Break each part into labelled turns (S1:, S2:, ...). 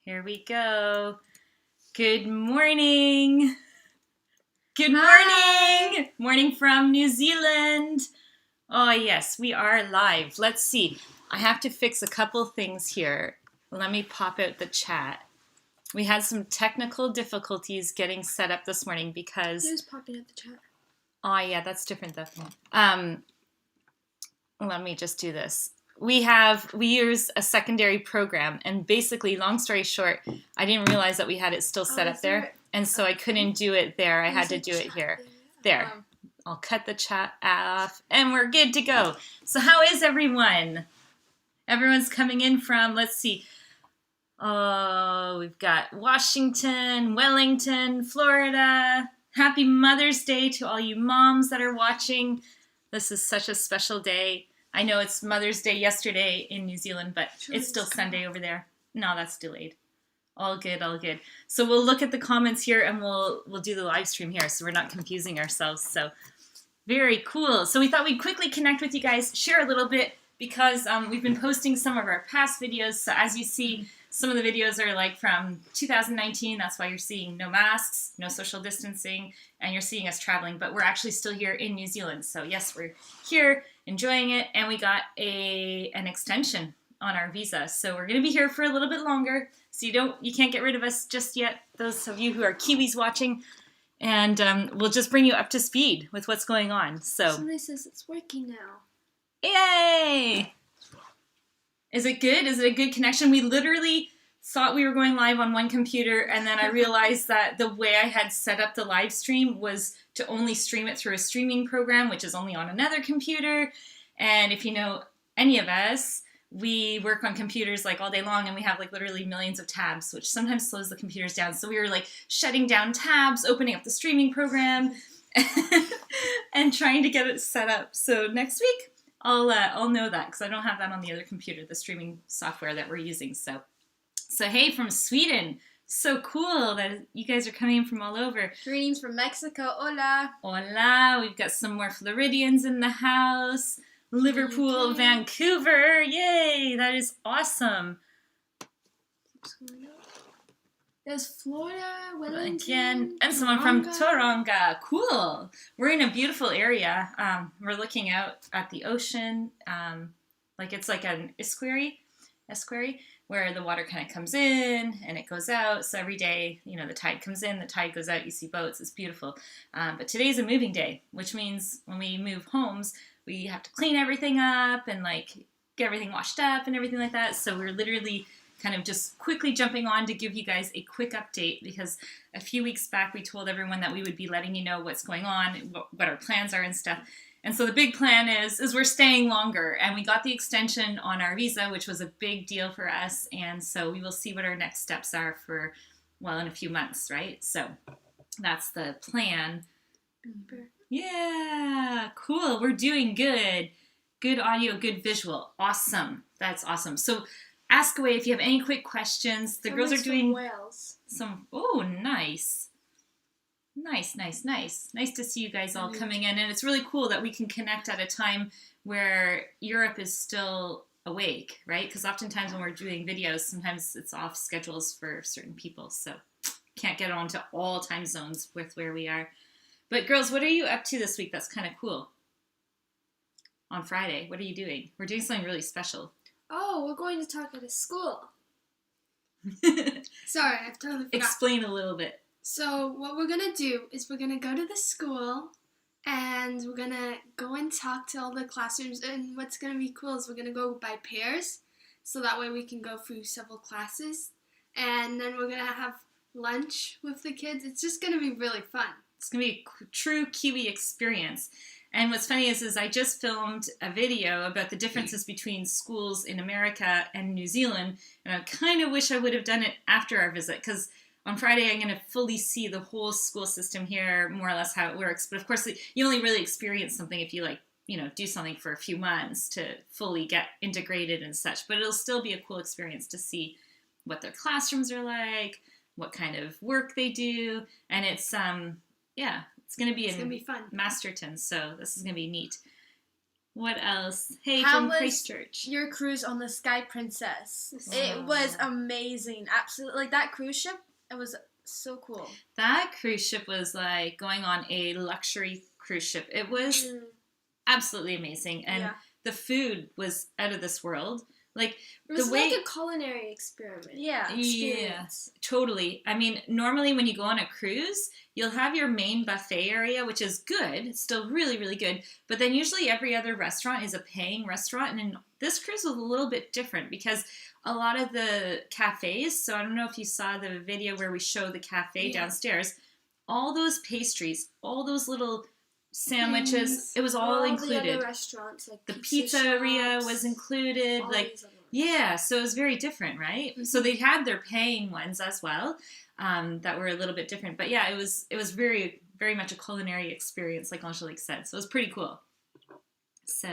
S1: Here we go. Good morning. Good morning.
S2: Hi.
S1: Morning from New Zealand. Oh, yes, we are live. Let's see. I have to fix a couple things here. Let me pop out the chat. We had some technical difficulties getting set up this morning because...
S2: Who's popping out the chat?
S1: Oh, yeah, that's different though. Let me just do this. We use a secondary program, and basically, long story short, I didn't realize that we had it still set up there, and so I couldn't do it there. I had to do it here. There. I'll cut the chat off, and we're good to go. So how is everyone? Everyone's coming in from, let's see. Oh, we've got Washington, Wellington, Florida. Happy Mother's Day to all you moms that are watching. This is such a special day. I know it's Mother's Day yesterday in New Zealand, but it's still Sunday over there. No, that's delayed. All good, all good. So we'll look at the comments here, and we'll do the live stream here, so we're not confusing ourselves. So very cool. So we thought we'd quickly connect with you guys, share a little bit, because we've been posting some of our past videos. So as you see, some of the videos are like from 2019. That's why you're seeing no masks, no social distancing, and you're seeing us traveling. But we're actually still here in New Zealand. So yes, we're here enjoying it, and we got an extension on our visa. So we're going to be here for a little bit longer. So you can't get rid of us just yet, those of you who are Kiwis watching. And we'll just bring you up to speed with what's going on. So
S2: somebody says it's working now.
S1: Yay! Is it good? Is it a good connection? We literally thought we were going live on one computer, and then I realized that the way I had set up the live stream was to only stream it through a streaming program, which is only on another computer. And if you know any of us, we work on computers like all day long, and we have like literally millions of tabs, which sometimes slows the computers down. So we were like shutting down tabs, opening up the streaming program, and trying to get it set up. So next week, I'll know that, because I don't have that on the other computer, the streaming software that we're using. So hey, from Sweden. So cool that you guys are coming in from all over.
S2: Greetings from Mexico. Hola.
S1: Hola. We've got some more Floridians in the house. Liverpool,
S2: UK.
S1: Vancouver. Yay. That is awesome.
S2: There's Florida, Wellington.
S1: Again, and someone from Tauranga. Cool. We're in a beautiful area. We're looking out at the ocean. It's like an estuary, where the water kind of comes in and it goes out. So every day, the tide comes in, the tide goes out. You see boats. It's beautiful. But today's a moving day, which means when we move homes, we have to clean everything up and get everything washed up and everything like that. So we're literally kind of just quickly jumping on to give you guys a quick update, because a few weeks back we told everyone that we would be letting you know what's going on, what our plans are and stuff. And so the big plan is we're staying longer, and we got the extension on our visa, which was a big deal for us. And so we will see what our next steps are for, in a few months, right? So that's the plan. Yeah, cool. We're doing good. Good audio, good visual. Awesome. That's awesome. So ask away if you have any quick questions. The girls are doing
S2: Wales.
S1: Oh, nice. Nice. Nice to see you guys all coming in. And it's really cool that we can connect at a time where Europe is still awake, right? Because oftentimes when we're doing videos, sometimes it's off schedules for certain people. So can't get onto all time zones with where we are. But girls, what are you up to this week that's kind of cool? On Friday, what are you doing? We're doing something really special.
S2: Oh, we're going to talk at a school. Sorry, I've totally forgot.
S1: Explain a little bit.
S2: So what we're going to do is we're going to go to the school, and we're going to go and talk to all the classrooms. And what's going to be cool is we're going to go by pairs, so that way we can go through several classes. And then we're going to have lunch with the kids. It's just going to be really fun.
S1: It's going to be a true Kiwi experience. And what's funny is I just filmed a video about the differences between schools in America and New Zealand, and I kind of wish I would have done it after our visit, because on Friday I'm going to fully see the whole school system here, more or less how it works. But of course, you only really experience something if you do something for a few months to fully get integrated and such. But it'll still be a cool experience to see what their classrooms are like, what kind of work they do, and it's it's going to be
S2: It's gonna be fun.
S1: Masterton, so this is going to be neat. What else? Hey,
S3: How
S1: from
S3: was
S1: Christchurch.
S3: your cruise on the Sky Princess?
S2: Oh.
S3: It was amazing. Absolutely. Like, that cruise ship, it was so cool.
S1: That cruise ship was like going on a luxury cruise ship. It was absolutely amazing. And the food was out of this world. Like,
S4: It was
S1: the way...
S4: like a culinary experiment.
S3: Yeah.
S1: Yes, totally. I mean, normally when you go on a cruise, you'll have your main buffet area, which is good. It's still really, really good. But then usually every other restaurant is a paying restaurant. And in this cruise was a little bit different because a lot of the cafes, so I don't know if you saw the video where we show the cafe downstairs, all those pastries, all those little sandwiches, it was all included.
S4: The other restaurants, like
S1: the pizzeria
S4: shops,
S1: was included.
S4: all
S1: Like,
S4: these other ones.
S1: yeah, so it was very different, right?
S2: Mm-hmm.
S1: So they had their paying ones as well, that were a little bit different. But yeah, it was very, very much a culinary experience, like Angelique said. So it was pretty cool. So,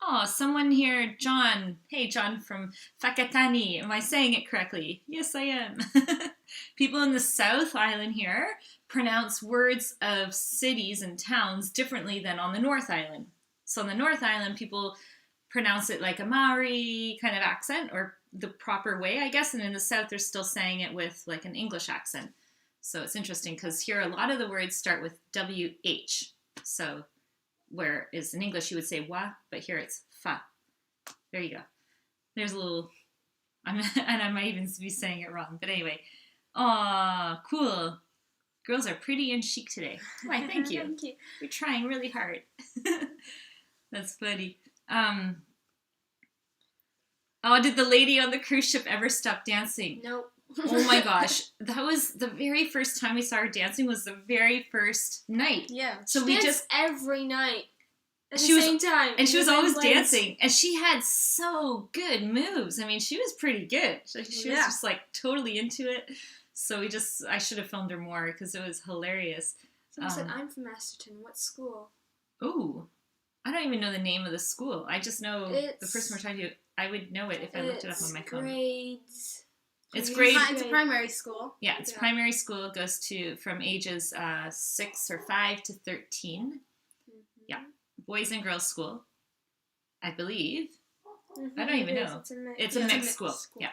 S1: oh, someone here, John. Hey, John from Whakatane. Am I saying it correctly? Yes, I am. People in the South Island here pronounce words of cities and towns differently than on the North Island. So on the North Island, people pronounce it like a Maori kind of accent, or the proper way, I guess. And in the South, they're still saying it with like an English accent. So it's interesting because here a lot of the words start with WH. So whereas in English you would say wa, but here it's fa. There you go. There's a little, and I might even be saying it wrong, but anyway. Aw, cool. Girls are pretty and chic today. Why, thank you.
S3: Thank you.
S1: You're trying really hard. That's funny. Oh, did the lady on the cruise ship ever stop dancing?
S4: Nope.
S1: Oh my gosh. That was the very first time we saw her dancing was the very first night.
S3: Yeah.
S1: So
S4: She
S1: we
S4: danced
S1: just...
S4: every night at
S1: She
S4: the
S1: was-
S4: same time.
S1: And she was
S4: the
S1: always
S4: same place.
S1: dancing. And she had so good moves. I mean, she was pretty good. She was
S3: Yeah.
S1: just like totally into it. So I should have filmed her more because it was hilarious.
S4: Someone said, I'm from Masterton. What school?
S1: Ooh. I don't even know the name of the school. I just know the
S4: It's-
S1: person we're talking to. I would know it if I looked it up on my phone.
S4: Grades.
S1: It's
S4: grade-
S1: grade...
S3: It's a primary school.
S1: Yeah, it's
S4: Yeah.
S1: primary school. It goes to from ages 6 or 5 to 13. Yeah. Boys and girls school, I believe. I don't even know. It's a mixed school. Yeah.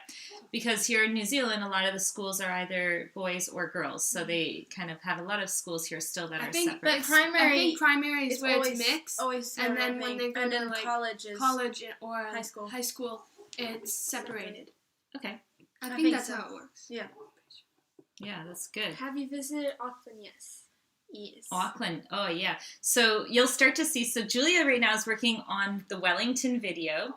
S1: Because here in New Zealand, a lot of the schools are either boys or girls. So they kind of have a lot of schools here still that are separate.
S3: But primary,
S2: I think primary is
S3: it's
S2: where
S3: always
S2: it's mixed.
S3: Always
S2: And then
S3: separate,
S2: when
S3: I
S2: they
S3: think.
S2: go
S3: and
S2: to,
S3: then
S2: like,
S3: college
S2: or
S3: high school.
S2: it's separated.
S1: Okay.
S2: I
S3: I
S2: think
S3: think
S2: that's
S3: so.
S2: how it works.
S1: Yeah, that's good.
S4: Have you visited Auckland? Yes.
S3: Yes.
S1: Auckland. Oh, yeah. So you'll start to see. So Julia right now is working on the Wellington video.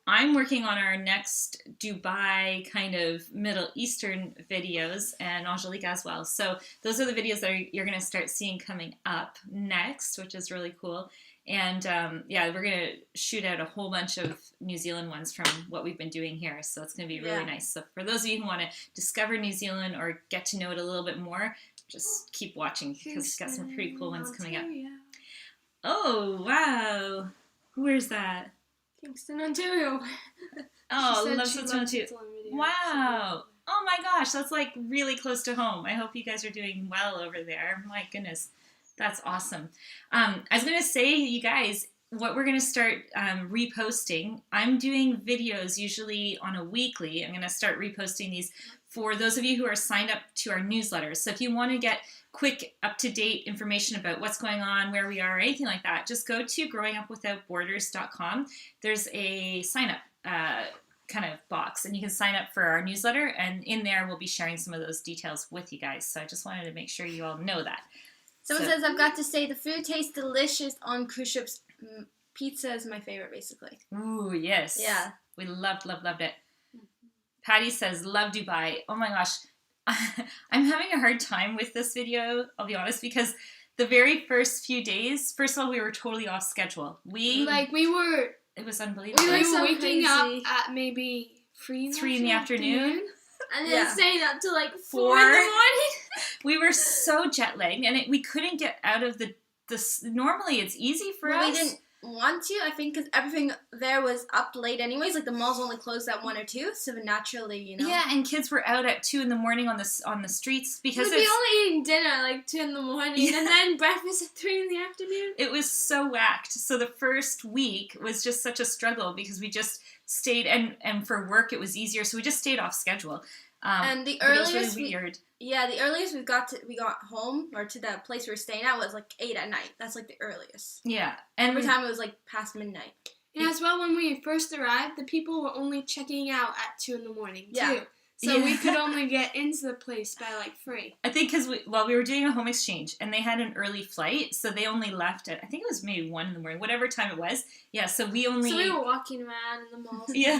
S1: I'm working on our next Dubai kind of Middle Eastern videos, and Angelique as well. So those are the videos that you're going to start seeing coming up next, which is really cool. And yeah, we're going to shoot out a whole bunch of New Zealand ones from what we've been doing here. So it's going to be really nice. So for those of you who want to discover New Zealand or get to know it a little bit more, just keep watching because it's got some pretty cool ones coming up. Oh, wow. Where's that?
S4: Kingston, Ontario.
S1: Oh,
S2: She
S1: love
S2: said she
S1: Switzerland too.
S2: loved Switzerland video.
S1: Wow. Oh my gosh, that's like really close to home. I hope you guys are doing well over there. My goodness, that's awesome. I was going to say, you guys, what we're going to start reposting, I'm doing videos usually on a weekly. I'm going to start reposting these for those of you who are signed up to our newsletters. So if you want to get quick, up-to-date information about what's going on, where we are, or anything like that, just go to growingupwithoutborders.com. There's a sign-up kind of box, and you can sign up for our newsletter, and in there we'll be sharing some of those details with you guys. So I just wanted to make sure you all know that.
S3: Someone says, I've got to say, the food tastes delicious on cruise ships. Pizza is my favorite, basically.
S1: Ooh, yes.
S3: Yeah.
S1: We loved it. Patty says, love Dubai. Oh my gosh. I'm having a hard time with this video, I'll be honest, because the very first few days, first of all, we were totally off schedule. It was unbelievable.
S2: We were
S4: so
S2: waking
S4: crazy.
S2: up at maybe 3
S1: in the afternoon.
S4: And then
S3: Yeah.
S4: staying up till like 4
S1: 4.
S4: in the morning.
S1: We were so jet lagged, and we couldn't get out of the normally it's easy for
S3: Well,
S1: us.
S3: want to, I think, because everything there was up late anyways. Like, the malls only closed at 1 or 2, so naturally,
S1: Yeah, and kids were out at 2 in the morning on the streets because
S4: We'd be only eating dinner at like 2 in the morning, and then breakfast at 3 in the afternoon.
S1: it was so whacked. So the first week was just such a struggle because we just stayed, and for work it was easier, so we just stayed off schedule.
S3: And the
S1: but it
S3: earliest
S1: was really weird.
S3: the earliest we got home or to the place we were staying at was like 8 at night. That's like the earliest.
S1: Yeah, and
S3: Every time it was like past midnight.
S2: And as well, when we first arrived, the people were only checking out at 2 in the morning, too.
S3: Yeah.
S2: So we could only get into the place by, like, 3.
S1: I think because we were doing a home exchange, and they had an early flight, so they only left at, I think it was maybe 1 in the morning, whatever time it was. Yeah, so we only...
S4: So we were walking around in the mall.
S1: Yeah.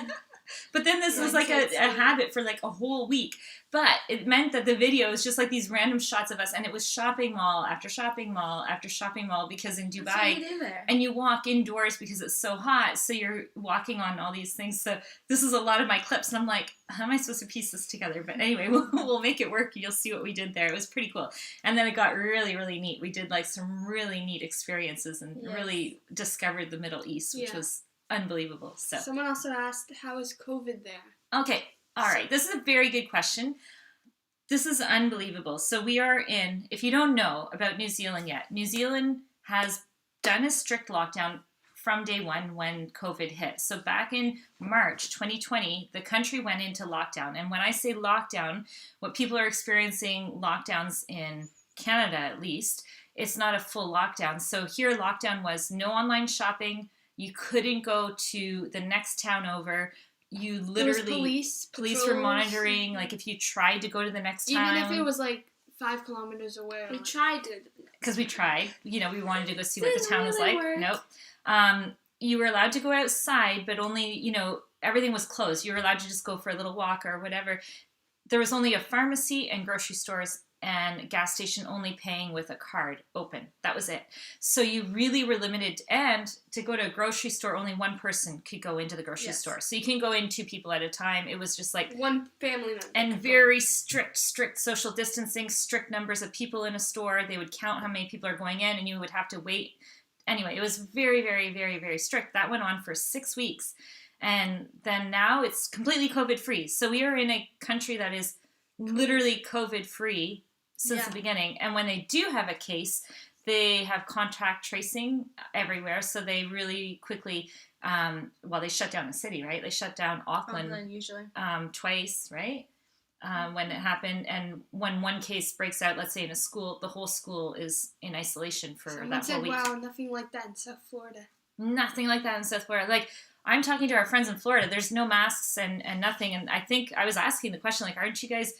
S1: But then this was like a habit for like a whole week. But it meant that the video was just like these random shots of us, and it was shopping mall after shopping mall after shopping mall, because in
S3: That's what
S1: Dubai,
S3: we do there.
S1: and you walk indoors because it's so hot, so you're walking on all these things. So this is a lot of my clips, and I'm like, how am I supposed to piece this together? But anyway, we'll make it work. You'll see what we did there. It was pretty cool. And then it got really, really neat. We did like some really neat experiences and really discovered the Middle East, which was unbelievable. So
S2: Someone also asked, how is COVID there?
S1: okay, all right. This is a very good question. This is unbelievable. So we are in, if you don't know about New Zealand yet, New Zealand has done a strict lockdown from day one when COVID hit. So back in March 2020, the country went into lockdown. And when I say lockdown, what people are experiencing lockdowns in Canada at least, it's not a full lockdown. So here lockdown was no online shopping. You couldn't go to the next town over. You literally, police were monitoring, like if you tried to go to the next town.
S2: Even if it was like 5 kilometers away.
S4: We tried to.
S1: Because we tried. You know, we wanted to go see what the
S4: Didn't
S1: town was
S4: really
S1: like.
S4: work.
S1: Nope. You were allowed to go outside, but only, you know, everything was closed. You were allowed to just go for a little walk or whatever. There was only a pharmacy and grocery stores and gas station only paying with a card open. That was it. So you really were limited. And to go to a grocery store, only one person could go into the grocery store. So you can go in 2 people at a time. It was just like...
S2: one family member.
S1: And very strict social distancing, strict numbers of people in a store. They would count how many people are going in, and you would have to wait. Anyway, it was very, very, very, very strict. That went on for 6 weeks. And then now it's completely COVID-free. So we are in a country that is literally COVID-free since the beginning. And when they do have a case, they have contact tracing everywhere. So they really quickly, they shut down the city, right? They shut down Auckland
S3: usually.
S1: Twice, right? When it happened. And when one case breaks out, let's say in a school, the whole school is in isolation for
S2: Someone
S1: that
S2: said,
S1: whole week.
S2: wow, nothing like that in South Florida.
S1: Nothing like that in South Florida. Like, I'm talking to our friends in Florida. There's no masks and nothing. And I think I was asking the question, like, aren't you guys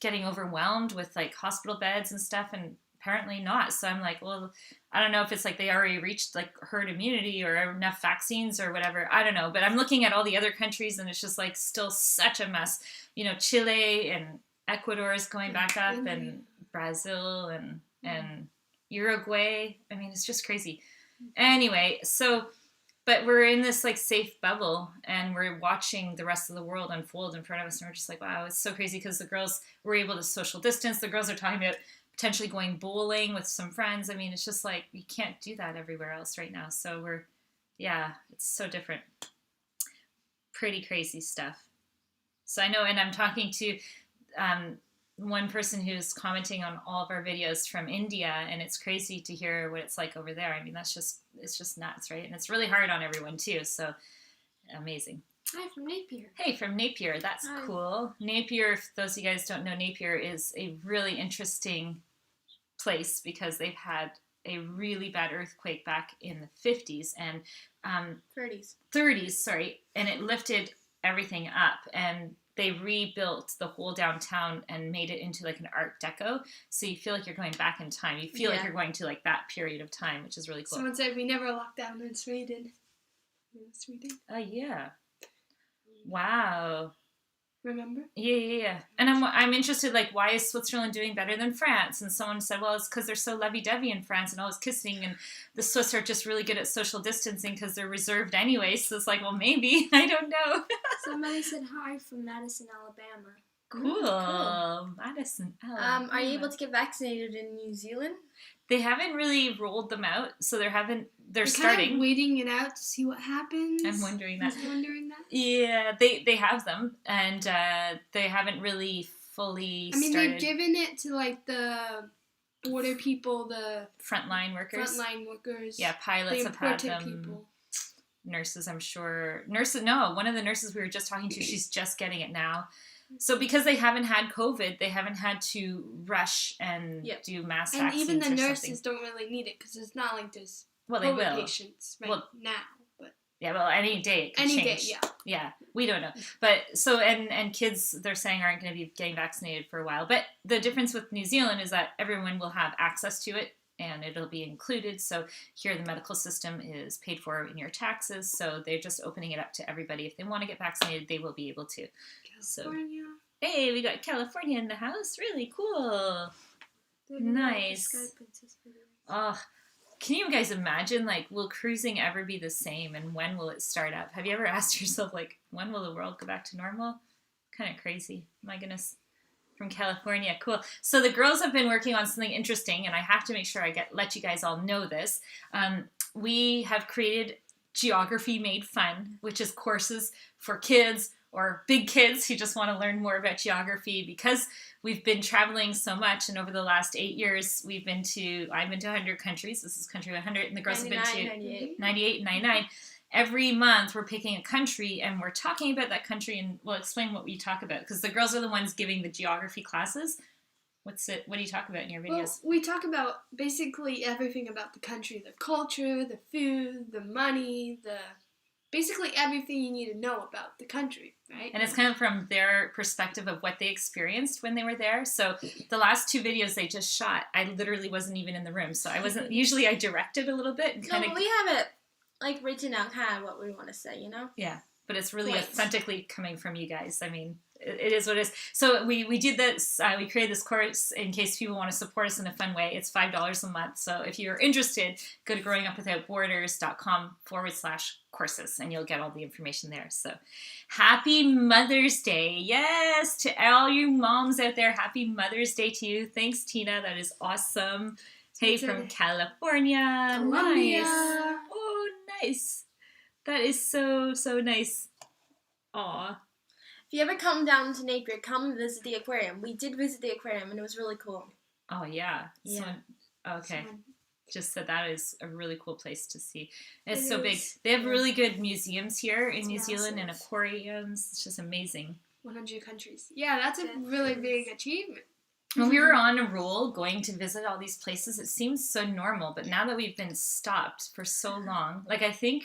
S1: getting overwhelmed with, like, hospital beds and stuff? And apparently not. So I'm like, well, I don't know if it's like they already reached, like, herd immunity or enough vaccines or whatever. I don't know. But I'm looking at all the other countries, and it's just, like, still such a mess. You know, Chile and Ecuador is going back up, and Brazil and Uruguay. I mean, it's just crazy. Anyway, so... But we're in this, like, safe bubble, and we're watching the rest of the world unfold in front of us, and we're just like, wow, it's so crazy, because the girls were able to social distance. The girls are talking about potentially going bowling with some friends. I mean, it's just like, you can't do that everywhere else right now. So it's so different. Pretty crazy stuff. So I know, and I'm talking to one person who's commenting on all of our videos from India, and it's crazy to hear what it's like over there. I mean, it's just nuts, right? And it's really hard on everyone too, so amazing.
S4: Hi, from Napier.
S1: Hey, from Napier. That's cool. Napier, if those of you guys don't know, Napier is a really interesting place because they've had a really bad earthquake back in the 50s and 30s, sorry, and it lifted everything up, and they rebuilt the whole downtown and made it into like an Art Deco. So you feel like you're going back in time. You feel like you're going to like that period of time, which is really cool.
S2: Someone said we never locked down in Sweden.
S1: Oh, yeah. Wow.
S2: Remember?
S1: Yeah. And I'm interested, like, why is Switzerland doing better than France? And someone said, well, it's because they're so lovey-dovey in France and always kissing, and the Swiss are just really good at social distancing because they're reserved anyway. So it's like, well, maybe. I don't know.
S4: Somebody said hi from Madison, Alabama.
S1: Cool. Madison, Alabama.
S3: Are you able to get vaccinated in New Zealand?
S1: They haven't really rolled them out, so they're
S2: Kind
S1: starting.
S2: of waiting it out to see what happens.
S1: I'm wondering that.
S2: Yeah,
S1: they have them, and they haven't really fully started.
S2: they've given it to like the border people, the
S1: frontline workers.
S2: Yeah,
S1: pilots
S2: the
S1: have had
S2: important
S1: them.
S2: people.
S1: Nurses, I'm sure. One of the nurses we were just talking to, she's just getting it now. So because they haven't had COVID, they haven't had to rush and do mass vaccines.
S2: And even the
S1: or
S2: nurses
S1: something.
S2: don't really need it because it's not like there's
S1: they
S2: COVID
S1: will.
S2: patients now. But
S1: Any day it could change. Yeah, we don't know. But so and kids, they're saying, aren't going to be getting vaccinated for a while. But the difference with New Zealand is that everyone will have access to it, and it'll be included. So here the medical system is paid for in your taxes. So they're just opening it up to everybody. If they want to get vaccinated, they will be able to.
S2: California.
S1: So, hey, we got California in the house. Really cool. Nice. Oh, can you guys imagine, like, will cruising ever be the same, and when will it start up? Have you ever asked yourself, like, when will the world go back to normal? Kind of crazy. My goodness. From California. Cool. So the girls have been working on something interesting, and I have to make sure I let you guys all know this. We have created Geography Made Fun, which is courses for kids or big kids who just want to learn more about geography, because we've been traveling so much, and over the last 8 years, I've been to 100 countries. This is country 100, and the girls have been to 98 and 99. Every month, we're picking a country, and we're talking about that country, and we'll explain what we talk about, because the girls are the ones giving the geography classes. What do you talk about in your videos?
S2: Well, we talk about basically everything about the country, the culture, the food, the money, basically everything you need to know about the country, right?
S1: And it's kind of from their perspective of what they experienced when they were there. So the last 2 videos they just shot, I literally wasn't even in the room. So I wasn't, usually I directed a little bit. And
S3: but we have it like written out kind of what we want to say, you know?
S1: Yeah, but it's really authentically coming from you guys. I mean, it is what it is. So we did this, we created this course in case people want to support us in a fun way. It's $5 a month. So if you're interested, go to growingupwithoutborders.com/courses, and you'll get all the information there. So happy Mother's Day. Yes, to all you moms out there, happy Mother's Day to you. Thanks, Tina. That is awesome. Hey, from California.
S2: Colombia.
S1: Nice. Oh, nice. That is so, so nice. Aw.
S3: If you ever come down to Napier, come visit the aquarium. We did visit the aquarium, and it was really cool.
S1: Oh, yeah.
S3: Yeah.
S1: Okay. Just said that is a really cool place to see. It's so big. They have really good museums here in New Zealand and aquariums. It's just amazing.
S2: 100 countries. Yeah, that's a really big achievement.
S1: When we were on a roll going to visit all these places, it seems so normal. But now that we've been stopped for so long, like I think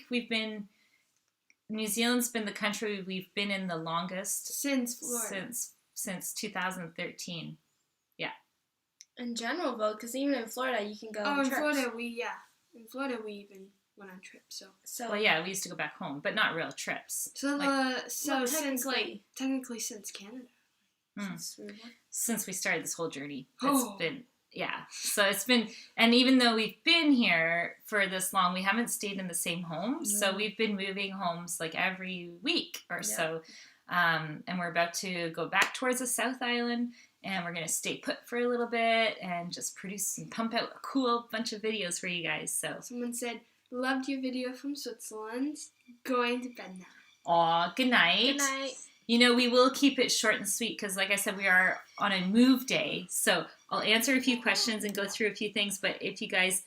S1: New Zealand's been the country we've been in the longest
S2: since Florida.
S1: Since 2013. Yeah.
S3: In general, though, because even in Florida, you can go on
S2: in
S3: trips.
S2: In Florida, we even went on trips. So.
S1: Well, yeah, we used to go back home, but not real trips.
S2: Technically since Canada.
S1: Since we started this whole journey, it's been. Yeah, so it's been, and even though we've been here for this long, we haven't stayed in the same home. So we've been moving homes like every week or so. And we're about to go back towards the South Island, and we're going to stay put for a little bit and just produce and pump out a cool bunch of videos for you guys. So
S2: someone said, loved your video from Switzerland. Going to bed now.
S1: Aw, good night.
S3: Good night.
S1: You know, we will keep it short and sweet because, like I said, we are on a move day. So I'll answer a few questions and go through a few things. But if you guys,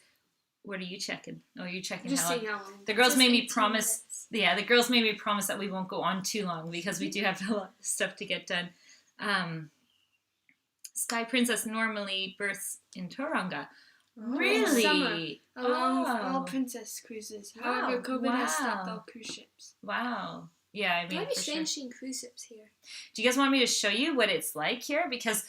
S1: what are you checking? Oh, you're checking
S2: just
S1: how long?
S2: How long.
S1: The girls
S3: Just
S1: made me
S3: 18
S1: promise.
S3: minutes.
S1: Yeah, the girls made me promise that we won't go on too long because we do have a lot of stuff to get done. Sky Princess normally berths in Tauranga. Really?
S2: Summer, along with all princess cruises. However, COVID has stopped all cruise ships.
S1: Wow. Yeah, I mean,
S3: Might be
S1: for
S3: strange
S1: sure.
S3: seeing cruise ships here.
S1: Do you guys want me to show you what it's like here? Because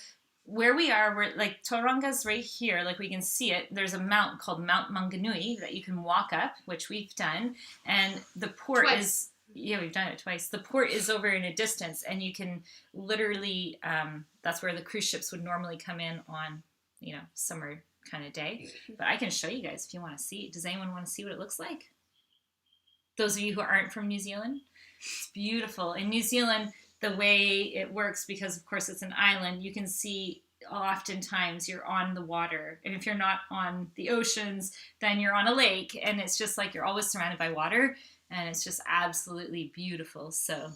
S1: where we are, we're like Tauranga's right here, like we can see it. There's a mountain called Mount Maunganui that you can walk up, which we've done, and the port is we've done it twice. The port is over in a distance, and you can literally that's where the cruise ships would normally come in on summer kind of day. But I can show you guys if you want to see. Does anyone want to see what it looks like? Those of you who aren't from New Zealand. It's beautiful. In New Zealand, the way it works, because of course it's an island, you can see oftentimes you're on the water. And if you're not on the oceans, then you're on a lake. And it's just like you're always surrounded by water. And it's just absolutely beautiful. So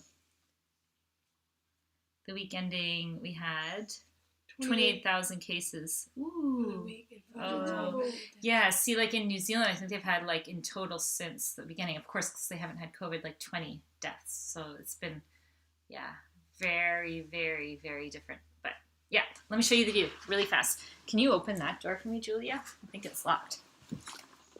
S1: the week ending, we had 28,000 cases. Ooh. Oh. Yeah, see, like in New Zealand, I think they've had, like, in total since the beginning, of course, because they haven't had COVID, like 20 deaths. So it's been, yeah, very, very, very different. But yeah, let me show you the view really fast. Can you open that door for me, Julia? I think it's locked.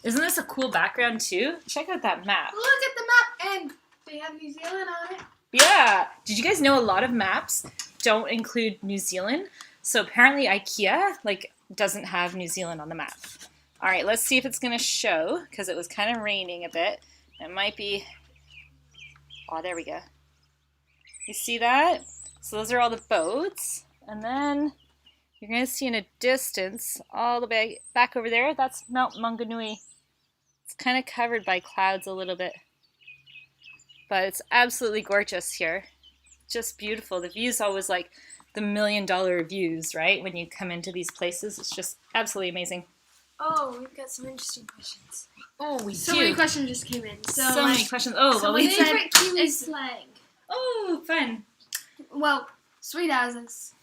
S1: Isn't this a cool background too? Check out that map.
S2: Look at the map, and they have New Zealand on it.
S1: Yeah. Did you guys know a lot of maps don't include New Zealand? So apparently IKEA, like, doesn't have New Zealand on the map. All right, let's see if it's going to show, because it was kind of raining a bit. It might be... Oh, there we go. You see that? So those are all the boats. And then you're going to see in a distance, all the way back over there, that's Mount Maunganui. It's kind of covered by clouds a little bit. But it's absolutely gorgeous here. Just beautiful. The view's always like the $1 million views, right? When you come into these places, it's just absolutely amazing.
S4: Oh, we've got some interesting questions.
S1: Oh, we
S2: So
S1: do.
S2: many questions just came in.
S1: So many questions. Oh, well, we said...
S4: Favorite Kiwi slang.
S1: Oh, fun.
S2: Well, Sweet as is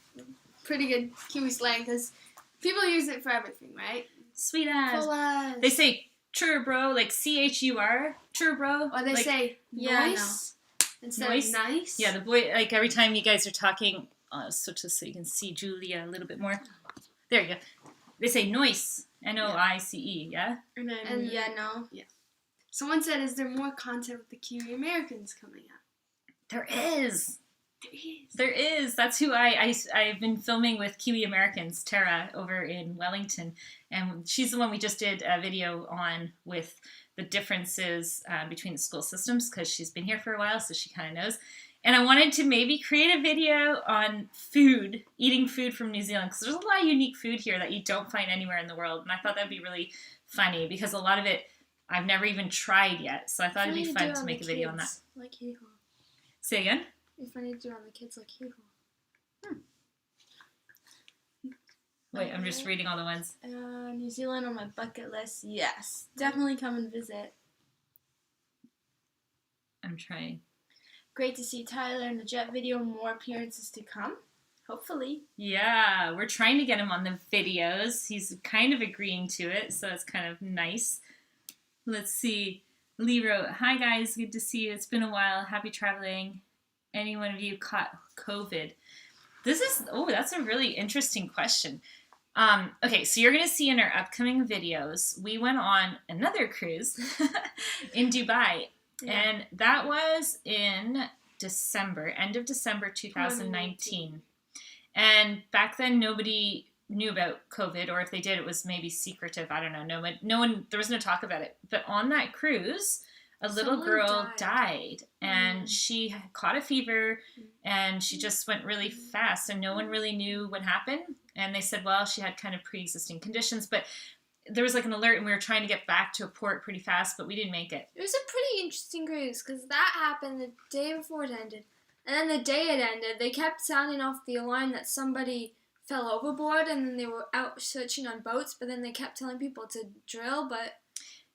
S2: pretty good Kiwi slang because people use it for everything, right?
S1: Sweet as.
S2: Full as.
S1: They say chur bro, like chur, chur bro.
S2: Or they
S1: like,
S2: say
S3: Yeah,
S2: nice instead
S1: Nice?
S2: of nice.
S1: Yeah, the boy, like every time you guys are talking, switch this so you can see Julia a little bit more. There you go. They say noise, Noice, yeah?
S3: And then,
S2: And-
S3: yeah, no.
S2: Someone said, is there more content with the Kiwi Americans coming up?
S1: There is.
S2: There is.
S1: There is. That's who I've been filming with Kiwi Americans, Tara, over in Wellington. And she's the one we just did a video on with the differences between the school systems because she's been here for a while, so she kind of knows. And I wanted to maybe create a video on food, eating food from New Zealand, because there's a lot of unique food here that you don't find anywhere in the world. And I thought that'd be really funny because a lot of it I've never even tried yet. So I thought it'd be fun to make a video on that.
S3: Like hee-haw.
S1: Say again?
S3: It's funny to do on the kids like hee-haw.
S1: Wait, I'm just reading all the ones.
S3: New Zealand on my bucket list. Yes. Definitely come and visit.
S1: I'm trying.
S3: Great to see Tyler in the jet video. More appearances to come. Hopefully.
S1: Yeah, we're trying to get him on the videos. He's kind of agreeing to it, so it's kind of nice. Let's see. Lee wrote, "Hi guys, good to see you. It's been a while. Happy traveling. Any one of you caught COVID?" That's a really interesting question. Okay, so you're going to see in our upcoming videos, we went on another cruise in Dubai.
S3: Yeah.
S1: And that was in December, end of December 2019. And back then, nobody knew about COVID, or if they did, it was maybe secretive. I don't know. No one. There was no talk about it. But on that cruise, a little
S2: Someone
S1: girl died, and
S2: Mm.
S1: she caught a fever, and she just went really fast, and no one really knew what happened. And they said, well, she had kind of pre-existing conditions, but there was like an alert, and we were trying to get back to a port pretty fast, but we didn't make it.
S4: It was a pretty interesting cruise because that happened the day before it ended. And then the day it ended, they kept sounding off the alarm that somebody fell overboard and then they were out searching on boats, but then they kept telling people to drill, but...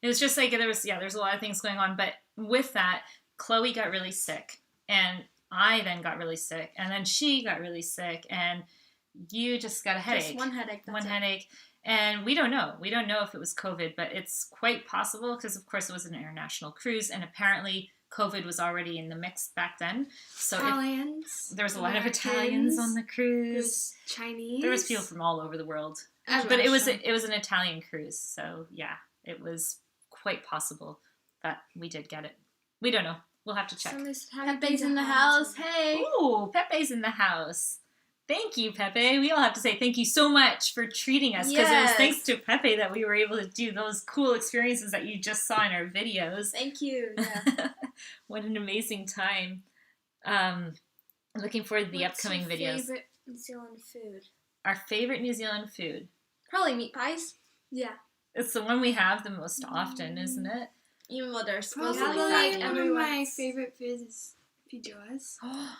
S1: It was just like there's a lot of things going on, but with that, Chloe got really sick, and I then got really sick, and then she got really sick, and you just got a headache.
S3: Just one headache. That's it.
S1: headache. And we don't know. We don't know if it was COVID, but it's quite possible because, of course, it was an international cruise, and apparently COVID was already in the mix back then. So
S2: Italians.
S1: there was a lot of
S2: Americans,
S1: Italians on the
S2: There's
S1: cruise.
S2: Chinese.
S1: There was people from all over the world.
S2: As
S1: But it was
S2: Russian.
S1: an Italian cruise, so yeah, it was quite possible that we did get it. We don't know. We'll have to check.
S4: Somebody said, "Have you
S3: Pepe's
S4: been
S3: in
S4: to
S3: the
S4: Holland?"
S3: house. Hey.
S1: Ooh, Pepe's in the house. Thank you, Pepe. We all have to say thank you so much for treating us, because it was
S3: Yes.
S1: thanks to Pepe that we were able to do those cool experiences that you just saw in our videos.
S3: Thank you. Yeah.
S1: What an amazing time. Looking forward to the
S4: What's
S1: upcoming
S4: your
S1: videos.
S4: favorite New Zealand food?
S1: Our favorite New Zealand food.
S3: Probably meat pies.
S4: Yeah.
S1: It's the one we have the most often, isn't it?
S3: Even though they're supposed
S2: Probably
S3: to be
S4: like
S3: fat.
S2: one of my
S4: everyone's-
S2: favorite foods is Pijoas.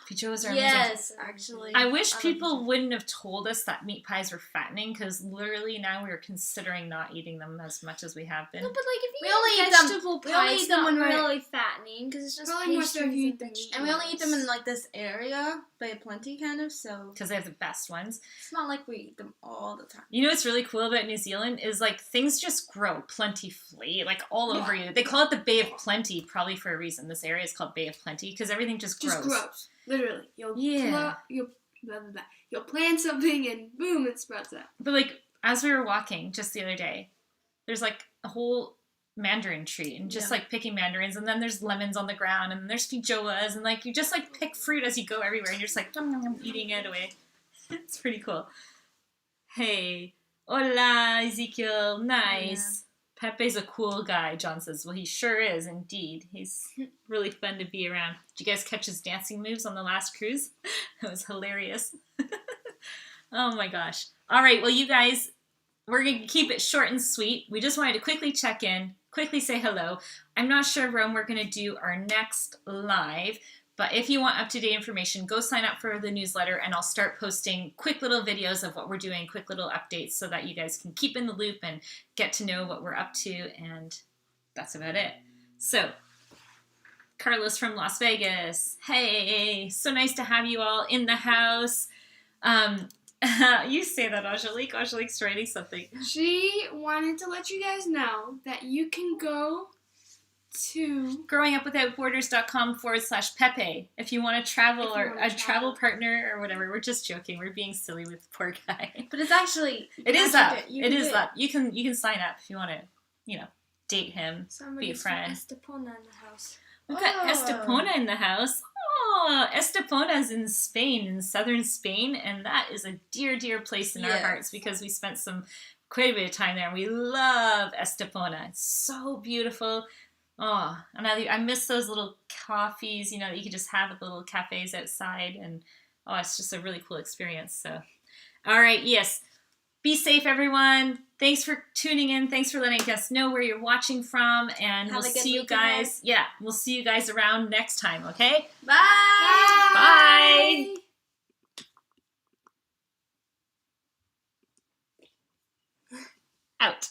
S1: Pijoas are amazing.
S3: Yes, actually.
S1: I wish
S3: love
S1: people
S3: pigeons.
S1: wouldn't have told us that meat pies were fattening, because literally now we're considering not eating them as much as we have been.
S4: No, but like if
S3: We
S4: you
S3: only
S4: eat
S3: eat them-
S4: vegetable
S3: we
S4: pie,
S3: only
S4: it's
S3: eat them
S4: not
S3: when we're-
S4: really fattening because it's just
S2: Probably more so if
S4: pastries
S2: you
S4: and
S2: eat the meat.
S4: vegetables.
S3: And we only eat them in like this area, Bay Plenty kind of, so
S1: Because they have the best ones.
S3: it's not like we eat them all the time.
S1: You know what's really cool about New Zealand is like things just grow plentifully, like all over you. They call it the Bay of Plenty probably for a reason. This area is called Bay of Plenty because everything just grows.
S2: Just grows. Literally. You'll
S1: Yeah.
S2: you'll plant something and boom, it sprouts up.
S1: But like as we were walking just the other day, there's like a whole mandarin tree and just like picking mandarins, and then there's lemons on the ground, and there's feijoas, and like you just like pick fruit as you go everywhere, and you're just like eating it away. It's pretty cool. Hey, hola Ezekiel, nice. Pepe's a cool guy, John says. Well, he sure is indeed. He's really fun to be around. Did you guys catch his dancing moves on the last cruise? It was hilarious. Oh my gosh. All right, well, you guys, we're going to keep it short and sweet. We just wanted to quickly check in, quickly say hello. I'm not sure when we're going to do our next live, but if you want up-to-date information, go sign up for the newsletter, and I'll start posting quick little videos of what we're doing, quick little updates, so that you guys can keep in the loop and get to know what we're up to, and that's about it. So, Carlos from Las Vegas. Hey, so nice to have you all in the house. You say that, Angelique. Angelique's writing something.
S2: She wanted to let you guys know that you can go to
S1: growingupwithoutborders.com/Pepe if you want to travel,
S2: If you
S1: or
S2: wanna
S1: a travel
S2: travel.
S1: partner or whatever. We're just joking. We're being silly with the poor guy.
S3: But it's actually
S1: It is
S3: actually
S1: up.
S3: do- you
S1: It
S3: can
S1: is
S3: do
S1: up. You can sign up if you want to, date him.
S4: Somebody's
S1: friend.
S4: from Estepona in the house.
S1: We've got
S3: Oh.
S1: Estepona in the house. Oh, Estepona's in Spain, in southern Spain, and that is a dear, dear place in our
S3: Yes.
S1: hearts because we spent quite a bit of time there, and we love Estepona. It's so beautiful. Oh, and I miss those little coffees, that you could just have at the little cafes outside, and it's just a really cool experience. So, all right, yes. Be safe, everyone. Thanks for tuning in. Thanks for letting us know where you're watching from. And
S3: Have
S1: we'll
S3: a good
S1: see you
S3: week ahead.
S1: guys. Yeah, we'll see you guys around next time, okay?
S3: Bye.
S1: Bye. Out.